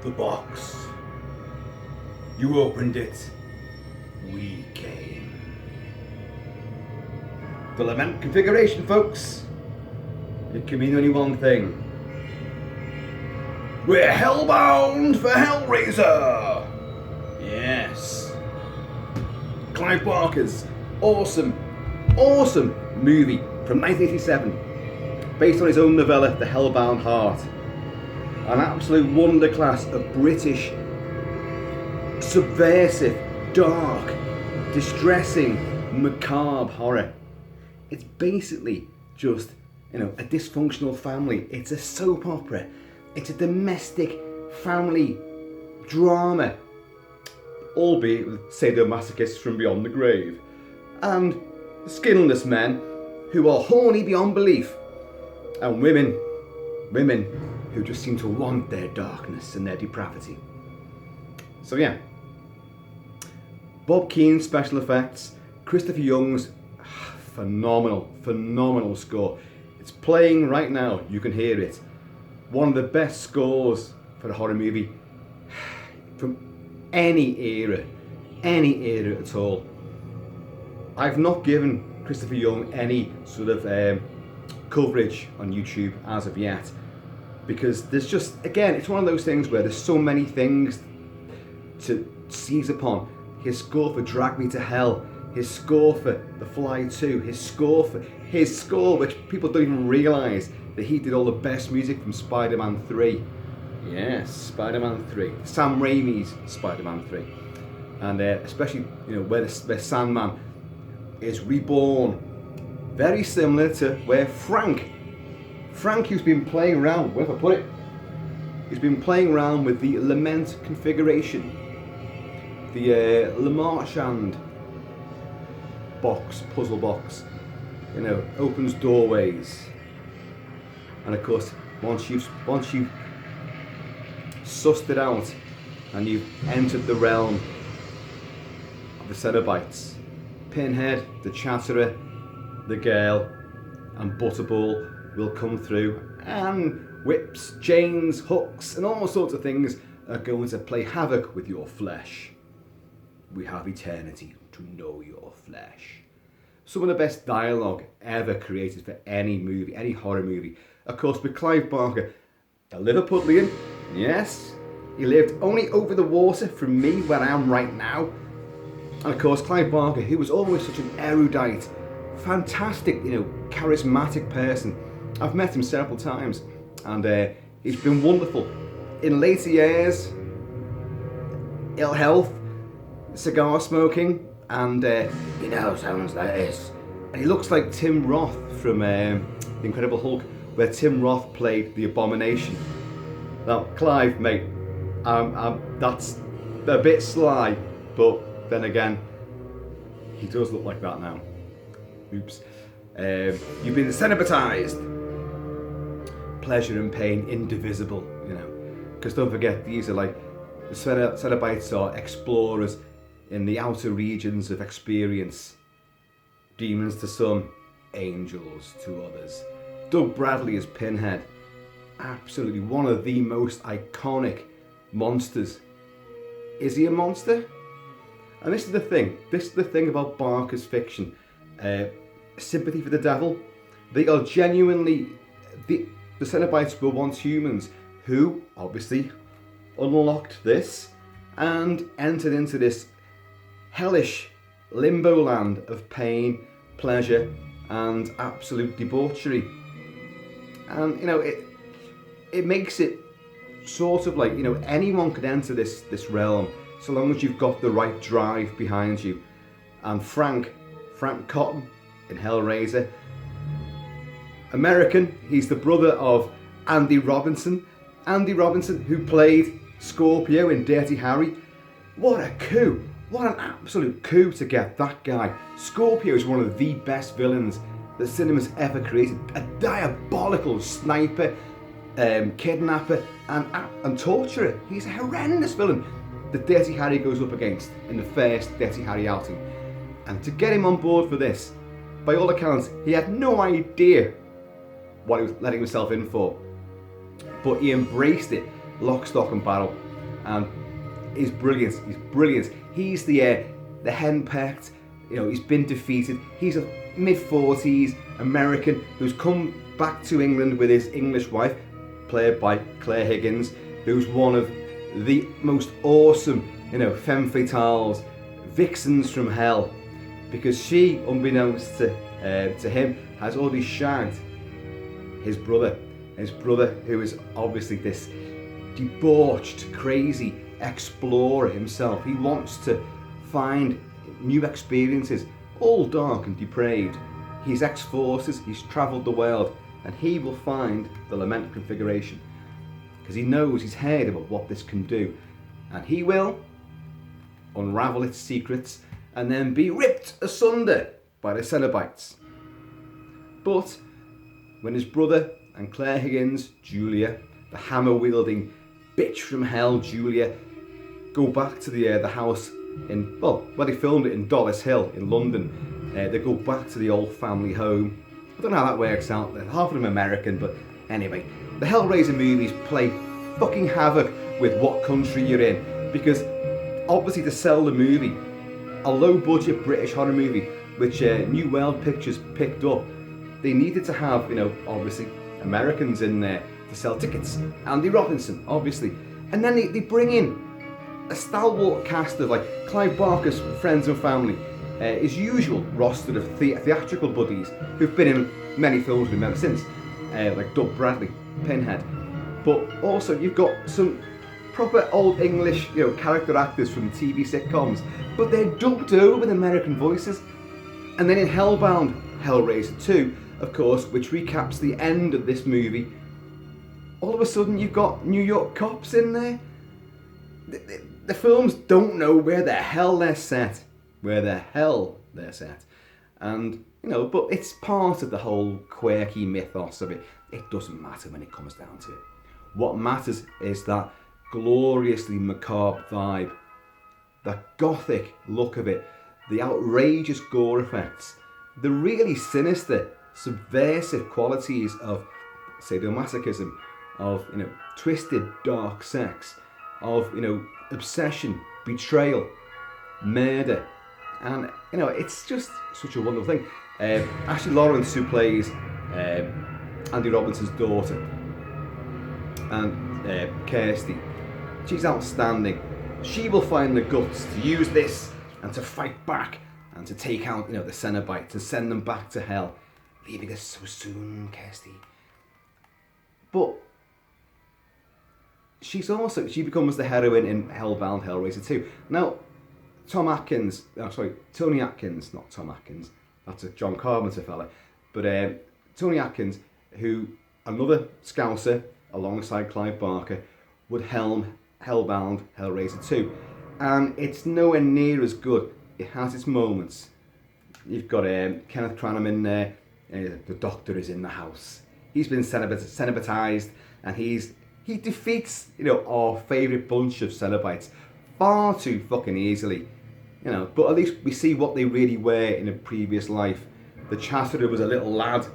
the box. You opened it. We came. The Lament Configuration, folks. It can mean only one thing. We're hellbound for Hellraiser! Yes. Clive Barker's awesome movie from 1987, based on his own novella, The Hellbound Heart. An absolute wonder class of British, subversive, dark, distressing, macabre horror. It's basically just, a dysfunctional family. It's a soap opera. It's a domestic family drama, albeit with sadomasochists from beyond the grave, and skinless men who are horny beyond belief, and women who just seem to want their darkness and their depravity. So yeah, Bob Keane's special effects, Christopher Young's phenomenal score. It's playing right now, you can hear it. One of the best scores for a horror movie from any era at all. I've not given Christopher Young any sort of coverage on YouTube as of yet, because there's just, again, it's one of those things where there's so many things to seize upon. His score for Drag Me to Hell, his score for The Fly 2, his score, which people don't even realise that he did all the best music from Spider-Man 3. Yes, Spider-Man 3. Sam Raimi's Spider-Man 3. And especially, where Sandman is reborn. Very similar to where Frank, who's been playing around, where have I put it? He's been playing around with the Lament Configuration. The Le Marchand puzzle box. Opens doorways. And of course, once you've sussed it out and you've entered the realm of the Cenobites, Pinhead, the Chatterer, the Girl, and Butterball will come through, and whips, chains, hooks, and all sorts of things are going to play havoc with your flesh. We have eternity to know your flesh. Some of the best dialogue ever created for any movie, any horror movie. Of course, with Clive Barker, a Liverpudlian, yes. He lived only over the water from me, where I am right now. And of course, Clive Barker, who was always such an erudite, fantastic, charismatic person. I've met him several times, and he's been wonderful. In later years, ill health, cigar smoking, and sounds like this. And he looks like Tim Roth from The Incredible Hulk, where Tim Roth played the Abomination. Now, Clive, mate, that's a bit sly, but then again, he does look like that now. Oops. You've been Cenobitized. Pleasure and pain indivisible, because don't forget, these are like, the Cenobites are explorers in the outer regions of experience. Demons to some, angels to others. Doug Bradley as Pinhead. Absolutely one of the most iconic monsters. Is he a monster? And this is the thing about Barker's fiction. Sympathy for the devil. They are genuinely, the Cenobites were once humans who obviously unlocked this and entered into this hellish limbo land of pain, pleasure, and absolute debauchery. And it makes it sort of like, anyone could enter this realm so long as you've got the right drive behind you. And Frank Cotton in Hellraiser, American, he's the brother of Andy Robinson, who played Scorpio in Dirty Harry. What a coup! What an absolute coup to get that guy. Scorpio is one of the best villains that cinema's ever created. A diabolical sniper, kidnapper, and torturer. He's a horrendous villain that Dirty Harry goes up against in the first Dirty Harry outing. And to get him on board for this, by all accounts, he had no idea what he was letting himself in for. But he embraced it, lock, stock and barrel. and he's brilliant. He's brilliant. He's the henpecked. He's been defeated. He's a mid-40s American who's come back to England with his English wife, played by Claire Higgins, who's one of the most awesome, femme fatales, vixens from hell, because she, unbeknownst to him, has already shagged his brother who is obviously this debauched, crazy explorer himself. He wants to find new experiences, all dark and depraved. He's ex-forces, he's travelled the world, and he will find the Lament Configuration, because he knows, he's heard about what this can do, and he will unravel its secrets and then be ripped asunder by the Cenobites. But when his brother and Claire Higgins, Julia, the hammer-wielding bitch from hell, Julia, go back to the house where they filmed it in Dollis Hill in London. They go back to the old family home. I don't know how that works out. Half of them American, but anyway, the Hellraiser movies play fucking havoc with what country you're in, because obviously to sell the movie, a low-budget British horror movie, which New World Pictures picked up, they needed to have, obviously Americans in there to sell tickets. Andy Robinson, obviously, and then they bring in a stalwart cast of like Clive Barker's friends and family, his usual roster of theatrical buddies who've been in many films with him ever since, like Doug Bradley, Pinhead. But also you've got some proper old English, character actors from TV sitcoms, but they're dubbed over with American voices. And then in Hellbound Hellraiser 2, of course, which recaps the end of this movie, all of a sudden you've got New York cops in there. The films don't know where the hell they're set. And, but it's part of the whole quirky mythos of it. It doesn't matter when it comes down to it. What matters is that gloriously macabre vibe, the gothic look of it, the outrageous gore effects, the really sinister, subversive qualities of sadomasochism, of, twisted dark sex, of, obsession, betrayal, murder, and it's just such a wonderful thing. Ashley Lawrence, who plays Andy Robinson's daughter, and Kirsty, she's outstanding. She will find the guts to use this and to fight back and to take out, the Cenobites and send them back to hell, leaving us so soon, Kirsty. But she becomes the heroine in Hellbound Hellraiser 2. Now, Tony Atkins, not Tom Atkins, that's a John Carpenter fella, but Tony Atkins, who, another Scouser alongside Clive Barker, would helm Hellbound Hellraiser 2. And it's nowhere near as good. It has its moments. You've got Kenneth Branagh in there, the Doctor is in the house. He's been Cenobitized, and he defeats, our favourite bunch of Cenobites far too fucking easily. But at least we see what they really were in a previous life. The Chatterer was a little lad,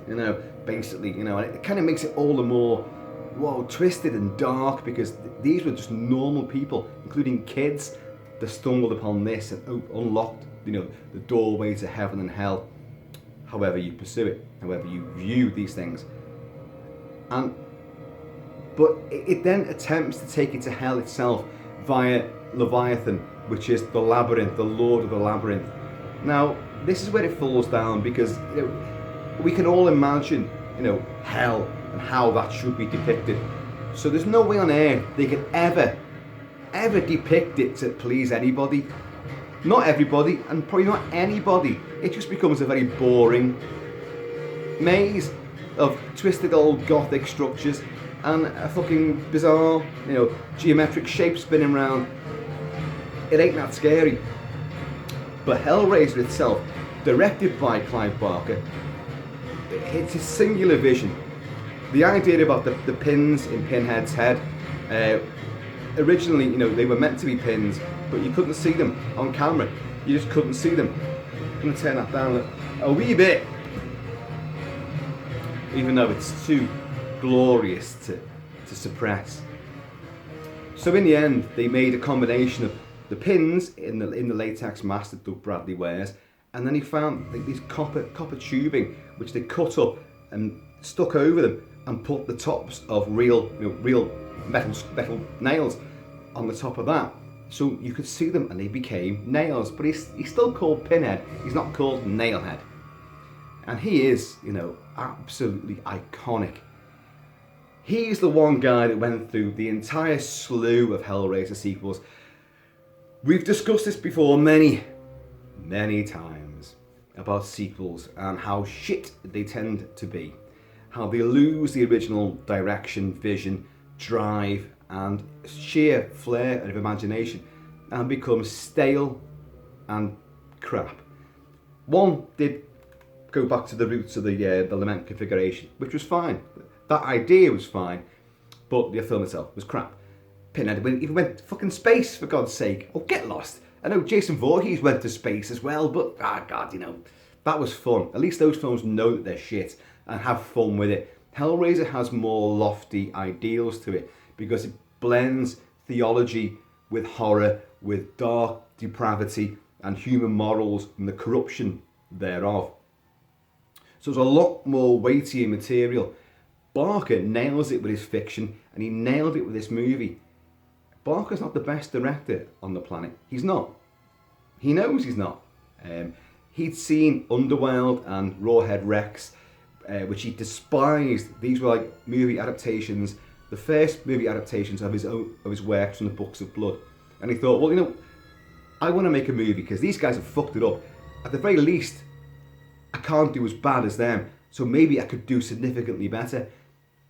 basically, and it kind of makes it all the more, twisted and dark, because these were just normal people, including kids, that stumbled upon this and unlocked, the doorway to heaven and hell, however you pursue it, however you view these things. But it then attempts to take it to hell itself via Leviathan, which is the labyrinth, the Lord of the Labyrinth. Now, this is where it falls down, because we can all imagine, hell and how that should be depicted. So there's no way on earth they could ever depict it to please anybody. Not everybody, and probably not anybody. It just becomes a very boring maze of twisted old gothic structures and a fucking bizarre, geometric shape spinning around. It ain't that scary. But Hellraiser itself, directed by Clive Barker, it's a singular vision. The idea about the pins in Pinhead's head, originally, they were meant to be pins, but you couldn't see them on camera. You just couldn't see them. I'm going to turn that down a wee bit, even though it's too glorious to suppress. So in the end, they made a combination of the pins in the latex mask that Doug Bradley wears, and then he found these copper tubing which they cut up and stuck over them and put the tops of real metal nails on the top of that, so you could see them and they became nails. But he's still called Pinhead. He's not called Nailhead, and he is, absolutely iconic. He's the one guy that went through the entire slew of Hellraiser sequels. We've discussed this before many times about sequels and how shit they tend to be. How they lose the original direction, vision, drive and sheer flair of imagination and become stale and crap. One did go back to the roots of the Lament Configuration, which was fine. That idea was fine, but the film itself was crap. Pinhead even went to fucking space, for God's sake. Oh, get lost. I know Jason Voorhees went to space as well, but God, that was fun. At least those films know that they're shit and have fun with it. Hellraiser has more lofty ideals to it because it blends theology with horror, with dark depravity and human morals and the corruption thereof. So there's a lot more weightier material. Barker nails it with his fiction, and he nailed it with this movie. Barker's not the best director on the planet. He's not. He knows he's not. He'd seen Underworld and Rawhead Rex, which he despised. These were like movie adaptations, the first movie adaptations of his works from the Books of Blood. And he thought, well, I want to make a movie because these guys have fucked it up. At the very least, I can't do as bad as them, so maybe I could do significantly better.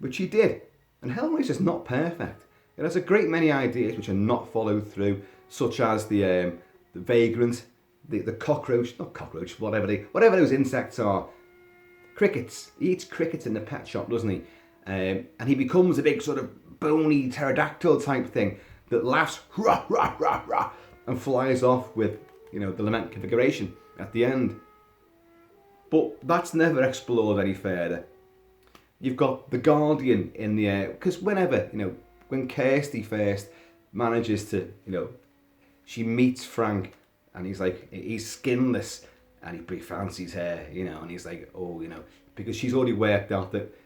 Which he did. And Hellraiser's not perfect. It has a great many ideas which are not followed through, such as the vagrant, the cockroach, not cockroach, whatever those insects are. Crickets. He eats crickets in the pet shop, doesn't he? And he becomes a big sort of bony pterodactyl type thing that laughs rah, rah, rah, rah, and flies off with, the Lament Configuration at the end. But that's never explored any further. You've got the Guardian in the air, because whenever, when Kirsty first manages to, she meets Frank and he's skinless and he fancies her, and he's like, because she's already worked out that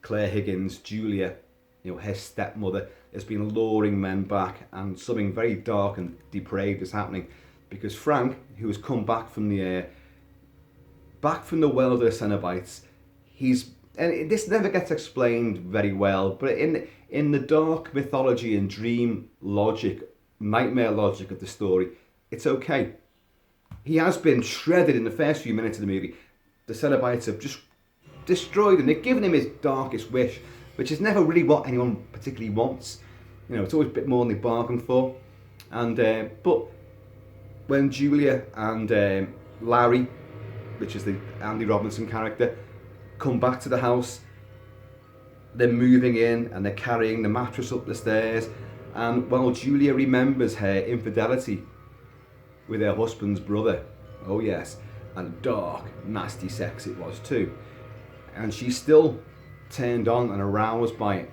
Claire Higgins, Julia, her stepmother, has been luring men back and something very dark and depraved is happening because Frank, who has come back from the well of the Cenobites, and this never gets explained very well, but in the dark mythology and dream logic, nightmare logic of the story, it's okay. He has been shredded in the first few minutes of the movie. The Cenobites have just destroyed him. They've given him his darkest wish, which is never really what anyone particularly wants. It's always a bit more than they bargain for. And but when Julia and Larry, which is the Andy Robinson character, come back to the house, they're moving in and they're carrying the mattress up the stairs, and while Julia remembers her infidelity with her husband's brother, oh yes, and dark, nasty sex it was too, and she's still turned on and aroused by it.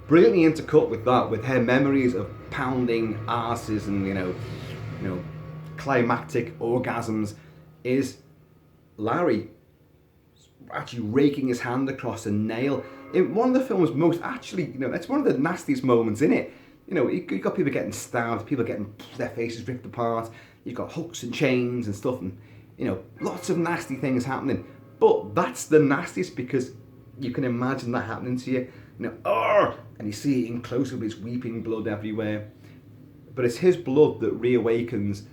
Brilliantly intercut with that, with her memories of pounding arses and climactic orgasms, is Larry actually raking his hand across a nail in one of the film's most, it's one of the nastiest moments in it. You've got people getting stabbed, people getting their faces ripped apart, you've got hooks and chains and stuff, and lots of nasty things happening. But that's the nastiest because you can imagine that happening to you, and you see it in close up, his weeping blood everywhere. But it's his blood that reawakens,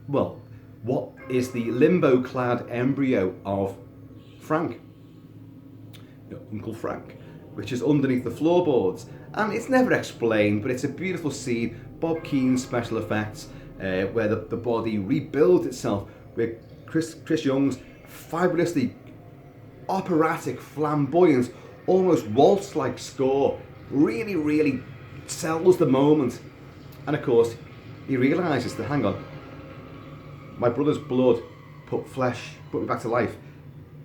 well, what is the limbo-clad embryo of Frank, Uncle Frank, which is underneath the floorboards. And it's never explained, but it's a beautiful scene. Bob Keane's special effects, where the body rebuilds itself with Chris Young's fabulously operatic, flamboyant, almost waltz-like score. Really, really sells the moment. And of course, he realises that, hang on, my brother's blood put me back to life.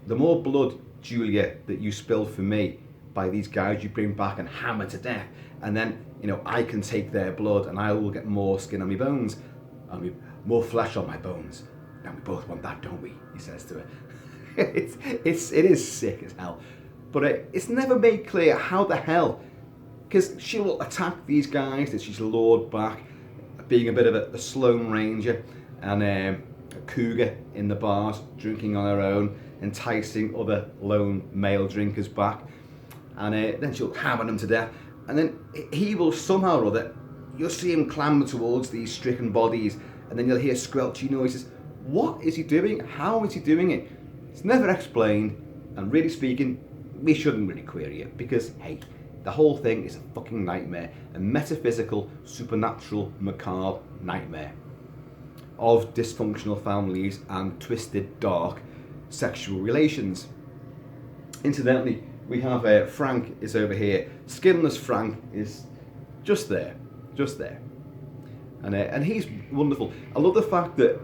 The more blood, Julia, that you spill for me by these guys you bring back and hammer to death, and then you know, I can take their blood and I will get more skin on my bones, and more flesh on my bones. And we both want that, don't we? He says to her. It is sick as hell. But it's never made clear how the hell, because she will attack these guys that she's lured back, being a bit of a Sloane Ranger and a cougar in the bars, drinking on her own, enticing other lone male drinkers back, and then she'll hammer them to death, and then he will somehow or other, you'll see him clamber towards these stricken bodies, and then you'll hear squelchy noises. What is he doing? How is he doing it? It's never explained, and really speaking, we shouldn't really query it, because hey, the whole thing is a fucking nightmare, a metaphysical, supernatural, macabre nightmare of dysfunctional families and twisted, dark sexual relations. Incidentally, we have Frank is over here. Skinless Frank is just there, and he's wonderful. I love the fact that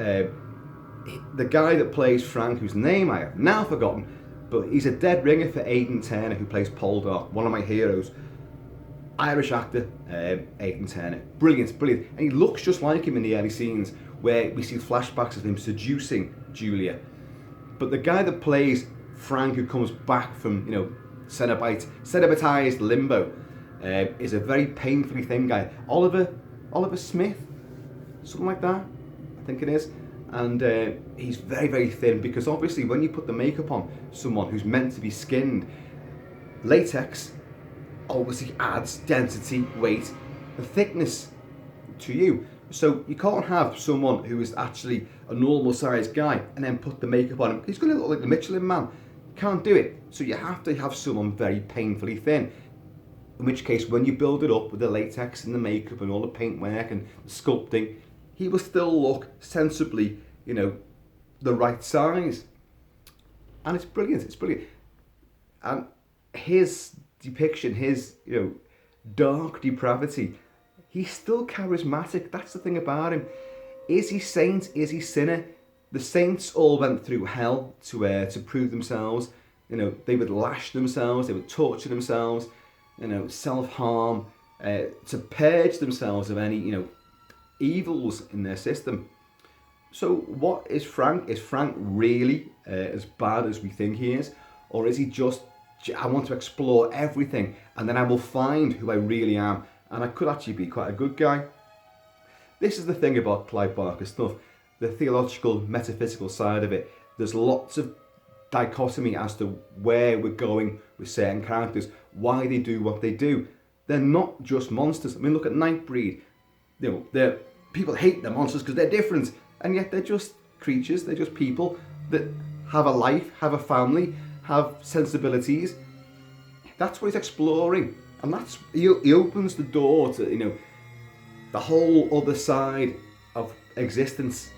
the guy that plays Frank, whose name I have now forgotten, but he's a dead ringer for Aidan Turner, who plays Poldark, one of my heroes. Irish actor, Aidan Turner. Brilliant. And he looks just like him in the early scenes where we see flashbacks of him seducing Julia. But the guy that plays Frank, who comes back from, you know, cenobitized limbo, is a very painfully thin guy. Oliver Smith, something like that, I think it is. And he's very, very thin, because obviously when you put the makeup on someone who's meant to be skinned, latex obviously adds density, weight, and thickness to you. So you can't have someone who is actually a normal sized guy and then put the makeup on him. He's going to look like the Michelin Man. You can't do it. So you have to have someone very painfully thin. In which case, when you build it up with the latex and the makeup and all the paintwork and the sculpting, he will still look sensibly, you know, the right size. And it's brilliant. And his depiction, his, you know, dark depravity, he's still charismatic. That's the thing about him. Is he saint? Is he sinner? The saints all went through hell to prove themselves. You know, they would lash themselves, they would torture themselves, you know, self-harm, to purge themselves of any, you know, evils in their system. So what is Frank? Is Frank really as bad as we think he is? Or is he just, I want to explore everything and then I will find who I really am, and I could actually be quite a good guy? This is the thing about Clive Barker stuff, the theological, metaphysical side of it. There's lots of dichotomy as to where we're going with certain characters, why they do what they do. They're not just monsters. I mean, look at Nightbreed. You know, people hate the monsters because they're different, and yet they're just creatures. They're just people that have a life, have a family, have sensibilities. That's what he's exploring, and that's he opens the door to, you know, the whole other side of existence.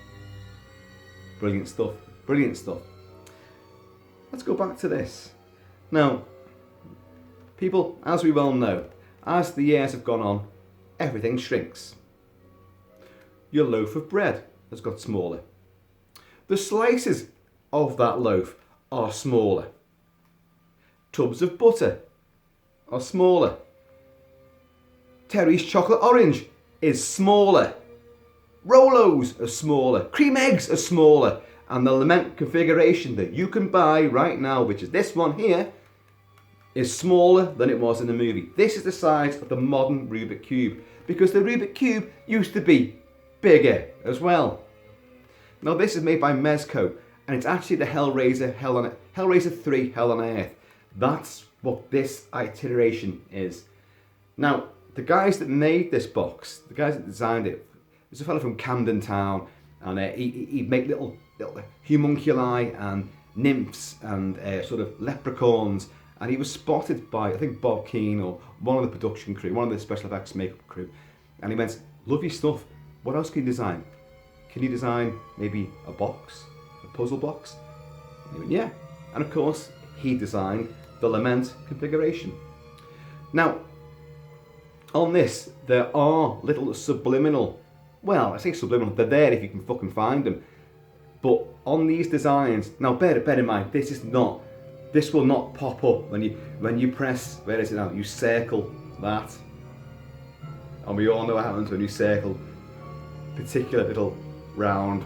Brilliant stuff. Let's go back to this. Now, people, as we well know, as the years have gone on, everything shrinks. Your loaf of bread has got smaller. The slices of that loaf are smaller. Tubs of butter are smaller. Terry's chocolate orange is smaller. Rolos are smaller. Cream eggs are smaller. And the Lament Configuration that you can buy right now, which is this one here, is smaller than it was in the movie. This is the size of the modern Rubik Cube, because the Rubik Cube used to be bigger as well. Now this is made by Mezco, and it's actually the Hellraiser 3 Hell on Earth. That's what this iteration is. Now, the guys that made this box, the guys that designed it, there's a fellow from Camden Town, and he'd make little homunculi and nymphs and sort of leprechauns, and he was spotted by, I think, Bob Keane or one of the production crew, one of the special effects makeup crew, and he went, "Love your stuff, what else can you design? Can you design maybe a box, a puzzle box?" And he went, "Yeah." And of course, he designed the Lament Configuration. Now, on this, there are little subliminal, well, I say subliminal, they're there if you can fucking find them. But on these designs, now bear in mind, this will not pop up when you press, where is it now? You circle that. And we all know what happens when you circle particular little round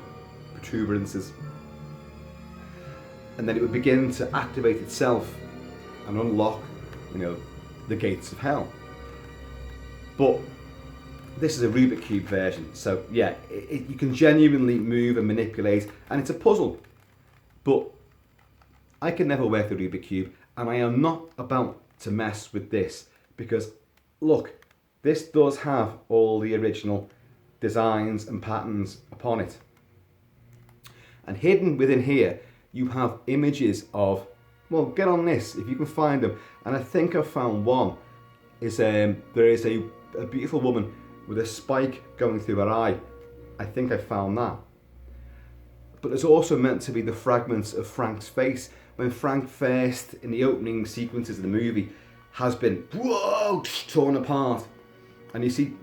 protuberances. And then it would begin to activate itself and unlock, the gates of hell. But this is a Rubik's Cube version, so yeah, you can genuinely move and manipulate, and it's a puzzle. But I can never work the Rubik's Cube, and I am not about to mess with this, because look, this does have all the original designs and patterns upon it. And hidden within here, you have images of, well, get on this if you can find them. And I think I've found one. There is a beautiful woman with a spike going through her eye. I think I found that. But there's also meant to be the fragments of Frank's face when Frank first, in the opening sequences of the movie, has been torn apart. And you see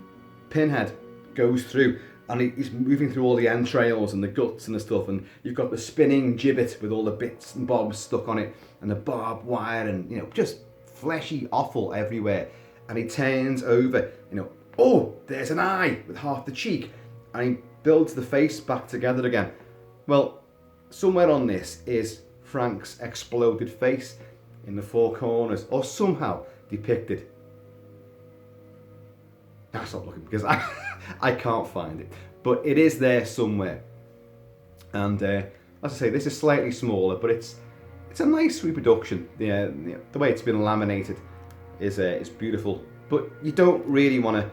Pinhead goes through and he's moving through all the entrails and the guts and the stuff, and you've got the spinning gibbet with all the bits and bobs stuck on it and the barbed wire and just fleshy offal everywhere. And he turns over, oh, there's an eye with half the cheek, and he builds the face back together again. Well, somewhere on this is Frank's exploded face in the four corners, or somehow depicted. I'll stop looking because I can't find it, but it is there somewhere. And as I say, this is slightly smaller, but it's a nice reproduction. The way it's been laminated is beautiful, but you don't really want to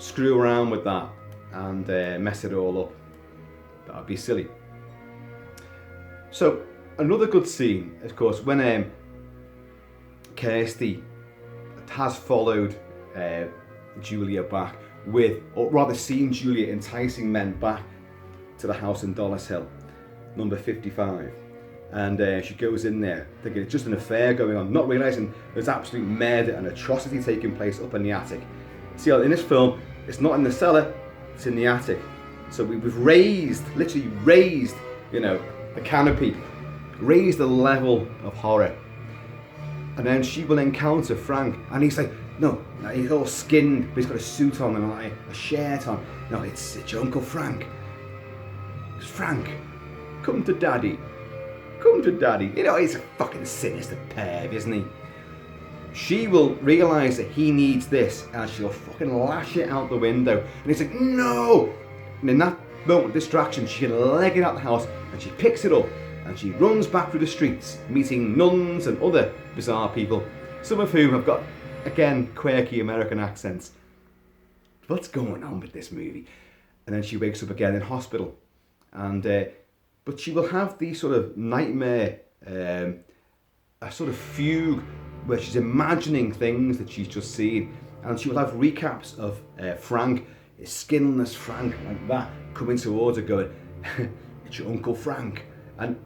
screw around with that and mess it all up. That would be silly. So another good scene, of course, when Kirsty has followed Julia back with, or rather seen Julia enticing men back to the house in Dollis Hill, number 55. And she goes in there thinking it's just an affair going on, not realising there's absolute murder and atrocity taking place up in the attic. See, in this film, it's not in the cellar, it's in the attic. So we've literally raised, the canopy, raised the level of horror. And then she will encounter Frank, and he's like, no, he's all skinned, but he's got a suit on and like a shirt on. No, it's your Uncle Frank. It's Frank, come to Daddy. Come to Daddy. He's a fucking sinister perv, isn't he? She will realise that he needs this, and she'll fucking lash it out the window. And he's like, no! And in that moment of distraction, she can leg it out the house, and she picks it up, and she runs back through the streets, meeting nuns and other bizarre people, some of whom have got, again, quirky American accents. What's going on with this movie? And then she wakes up again in hospital, and but she will have these sort of nightmare, a sort of fugue where she's imagining things that she's just seen, and she will have recaps of Frank, skinless Frank like that, coming towards her going, it's your Uncle Frank. And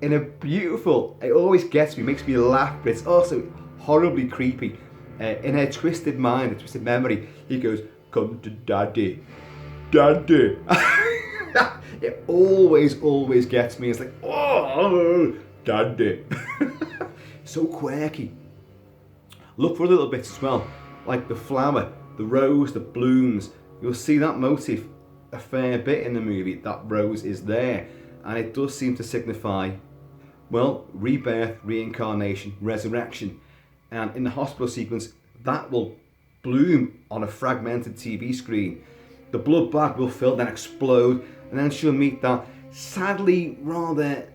in a beautiful, it always gets me, makes me laugh, but it's also horribly creepy. In her twisted mind, her twisted memory, he goes, come to Daddy, Daddy. It always gets me. It's like, oh, Daddy. So quirky. Look for little bits as well, like the flower, the rose that blooms. You'll see that motif a fair bit in the movie. That rose is there, and it does seem to signify, well, rebirth, reincarnation, resurrection. And in the hospital sequence, that will bloom on a fragmented TV screen. The blood bag will fill, then explode, and then she'll meet that sadly rather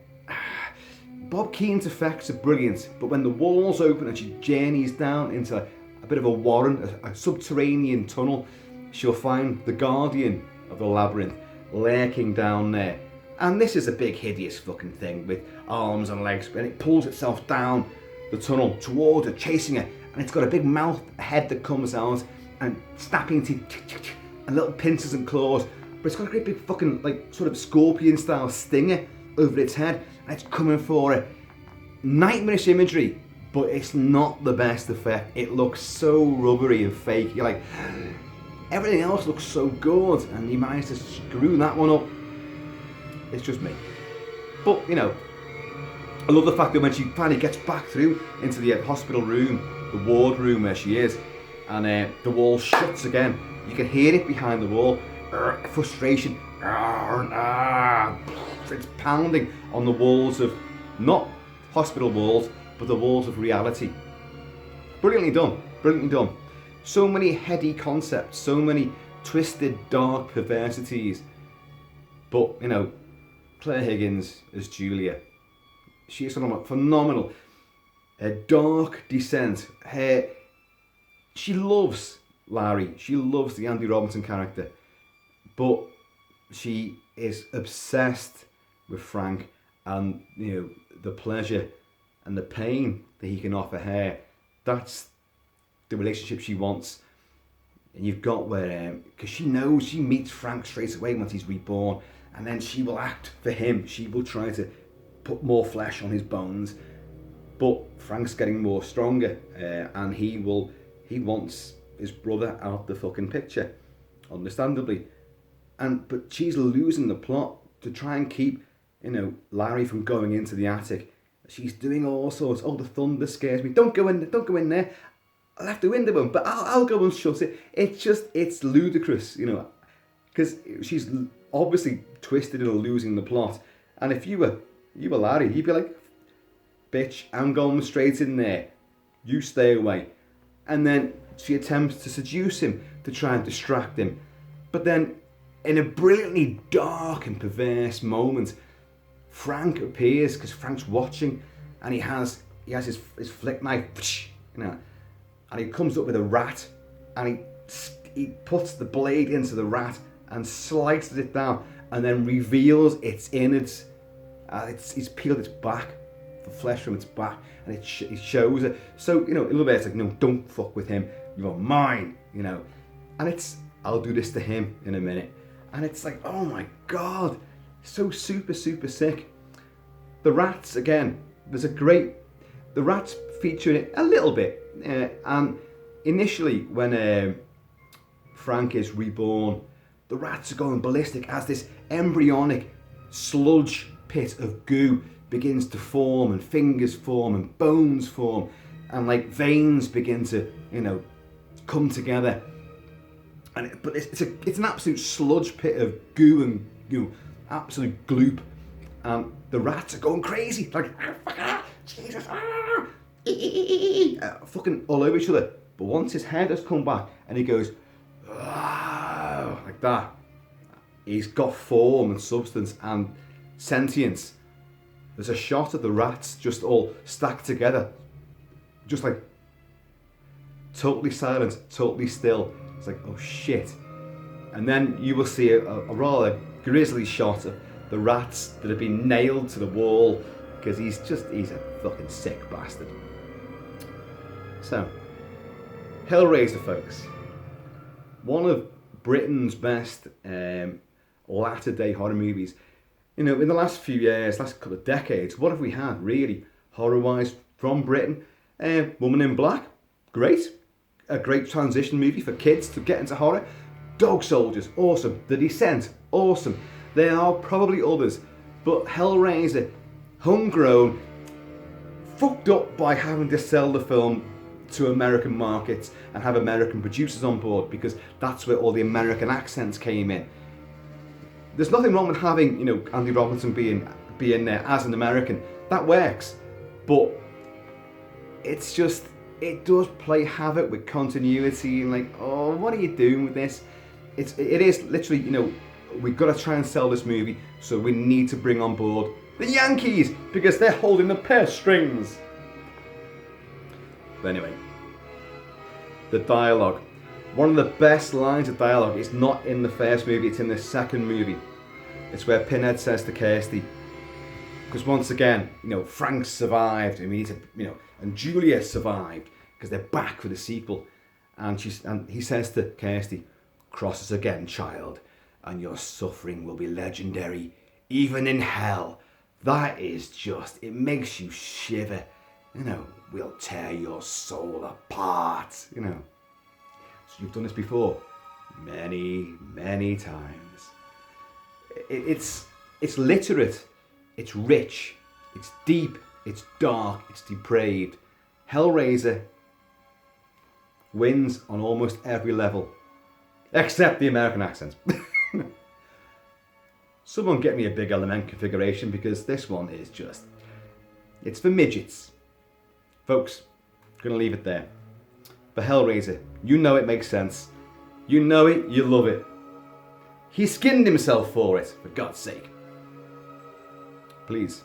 Bob Keane's effects are brilliant, but when the walls open and she journeys down into a bit of a warren, a subterranean tunnel, she'll find the guardian of the labyrinth lurking down there. And this is a big hideous fucking thing with arms and legs, and it pulls itself down the tunnel towards her, chasing her, and it's got a big mouth, a head that comes out, and snapping teeth, and little pincers and claws, but it's got a great big fucking, like, sort of scorpion style stinger over its head, and it's coming for her. Nightmarish imagery, but it's not the best effect. It looks so rubbery and fake. You're like, everything else looks so good, and you managed to screw that one up. It's just me. But, I love the fact that when she finally gets back through into the hospital room, the ward room where she is, and the wall shuts again. You can hear it behind the wall. Frustration. It's pounding on the walls of, not hospital walls, but the walls of reality. Brilliantly done, brilliantly done. So many heady concepts, so many twisted, dark perversities. But, you know, Claire Higgins as Julia, she is phenomenal. Her dark descent, she loves Larry, she loves the Andy Robinson character, but she is obsessed with Frank and, you know, the pleasure and the pain that he can offer her. That's the relationship she wants. And you've got where, because she knows, she meets Frank straight away once he's reborn, and then she will act for him. She will try to put more flesh on his bones, but Frank's getting more stronger, and he wants his brother out the fucking picture, understandably. But she's losing the plot to try and keep, you know, Larry from going into the attic. She's doing all sorts. Oh, the thunder scares me. Don't go in there. I'll have the window open, but I'll go and shut it. It's ludicrous, you know, because she's obviously twisted and losing the plot. And if you were Larry, you'd be like, bitch, I'm going straight in there. You stay away. And then she attempts to seduce him to try and distract him. But then, in a brilliantly dark and perverse moment, Frank appears, because Frank's watching, and he has his flick knife, you know, and he comes up with a rat, and he puts the blade into the rat and slices it down, and then reveals its innards. He's peeled its back, the flesh from its back, and it shows it. So, you know, a little bit, it's like, no, don't fuck with him. You're mine, you know. And I'll do this to him in a minute. And it's like, oh my God, so super, super sick. The rats, again, the rats feature it a little bit. And initially, when Frank is reborn, the rats are going ballistic as this embryonic sludge pit of goo begins to form, and fingers form, and bones form, and like veins begin to, you know, come together. But it's an absolute sludge pit of goo and, you know, absolute gloop. The rats are going crazy, like, Jesus, fucking all over each other. But once his head has come back and he goes, like that, he's got form and substance and sentience. There's a shot of the rats just all stacked together, just like totally silent, totally still. It's like, oh shit. And then you will see a rather grisly shot of the rats that have been nailed to the wall, because he's a fucking sick bastard. So, Hellraiser, folks. One of Britain's best latter-day horror movies. You know, in the last few years, last couple of decades, what have we had, really, horror-wise, from Britain? Woman in Black, great. A great transition movie for kids to get into horror. Dog Soldiers, awesome. The Descent, awesome. There are probably others, but Hellraiser, homegrown, fucked up by having to sell the film to American markets and have American producers on board, because that's where all the American accents came in. There's nothing wrong with having, you know, Andy Robinson being there as an American. That works, but it's just, it does play havoc with continuity, and like, oh, what are you doing with this? It is literally, you know, we've got to try and sell this movie, so we need to bring on board the Yankees, because they're holding the purse strings. But anyway, the dialogue. One of the best lines of dialogue is not in the first movie, it's in the second movie. It's where Pinhead says to Kirsty, because once again, you know, Frank survived, and we need to, you know, and Julia survived, because they're back for the sequel. And he says to Kirsty, "Cross us again, child, and your suffering will be legendary, even in hell." That is just, it makes you shiver. You know, we'll tear your soul apart, you know. So you've done this before, many, many times. It's literate, it's rich, it's deep, it's dark, it's depraved. Hellraiser wins on almost every level, except the American accents. Someone get me a big Lament Configuration, because this one is just, it's for midgets. Folks, gonna leave it there. For Hellraiser, you know it makes sense. You know it, you love it. He skinned himself for it, for God's sake. Please,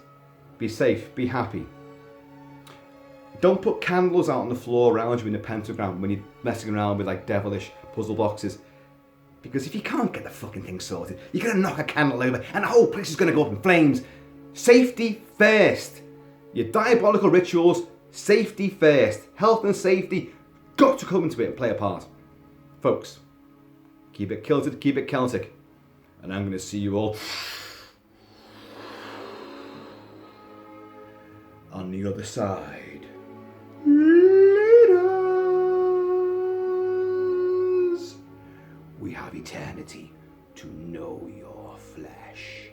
be safe, be happy. Don't put candles out on the floor around you in a pentagram when you're messing around with like devilish puzzle boxes. Because if you can't get the fucking thing sorted, you're going to knock a candle over and the whole place is going to go up in flames. Safety first. Your diabolical rituals, safety first. Health and safety got to come into it and play a part. Folks, keep it kilted, keep it Celtic. And I'm going to see you all on the other side. Leaders, we have eternity to know your flesh.